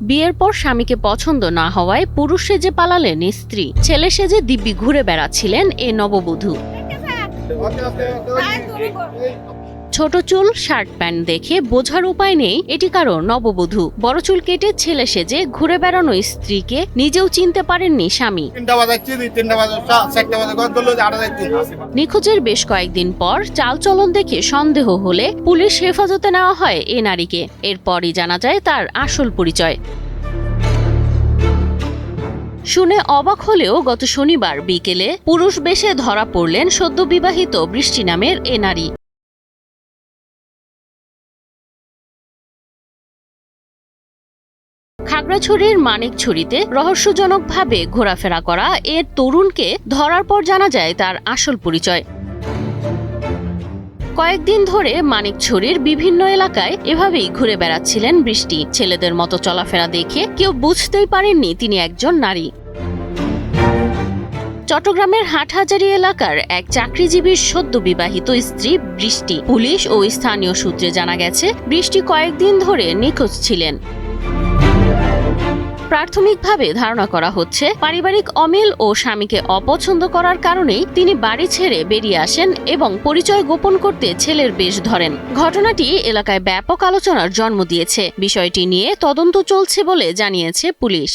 বিয়ের পর স্বামীকে পছন্দ না হওয়ায় পুরুষ সেজে পালালেন স্ত্রী, ছেলে সেজে দিব্যি ঘুরে বেড়াচ্ছিলেন এ নববধূ। ছোট চুল, শার্ট প্যান্ট দেখে বোঝার উপায় নেই এটি কারো নববধূ। বড় চুল কেটে ছেলে সেজে ঘুরে বেড়ানো স্ত্রীকে নিজেও চিনতে পারেননি স্বামী। নিখোঁজের বেশ কয়েকদিন পর চালচলন দেখে সন্দেহ হলে পুলিশ হেফাজতে নেওয়া হয় এ নারীকে। এরপরই জানা যায় তার আসল পরিচয়। শুনে অবাক হলেও গত শনিবার বিকেলে পুরুষ বেশে ধরা পড়লেন সদ্যবিবাহিত বৃষ্টি নামের এ নারী। খাগড়াছড়ির মানিকছড়িতে রহস্যজনকভাবে ঘোরাফেরা করা এ তরুণকে ধরার পর জানা যায় তার আসল পরিচয়। কয়েকদিন ধরে মানিকছড়ির বিভিন্ন এলাকায় এভাবেই ঘুরে বেড়াচ্ছিলেন বৃষ্টি। ছেলেদের মতো চলাফেরা দেখে কেউ বুঝতেই পারেননি তিনি একজন নারী। চট্টগ্রামের হাটহাজারী এলাকার এক চাকরিজীবীর সদ্যবিবাহিত স্ত্রী বৃষ্টি। পুলিশ ও স্থানীয় সূত্রে জানা গেছে বৃষ্টি কয়েকদিন ধরে নিখোঁজ ছিলেন। প্রাথমিকভাবে ধারণা করা হচ্ছে পারিবারিক অমিল ও স্বামীকে অপছন্দ করার কারণেই তিনি বাড়ি ছেড়ে বেরিয়ে আসেন এবং পরিচয় গোপন করতে ছেলের বেশ ধরেন। ঘটনাটি এলাকায় ব্যাপক আলোচনার জন্ম দিয়েছে। বিষয়টি নিয়ে তদন্ত চলছে বলে জানিয়েছে পুলিশ।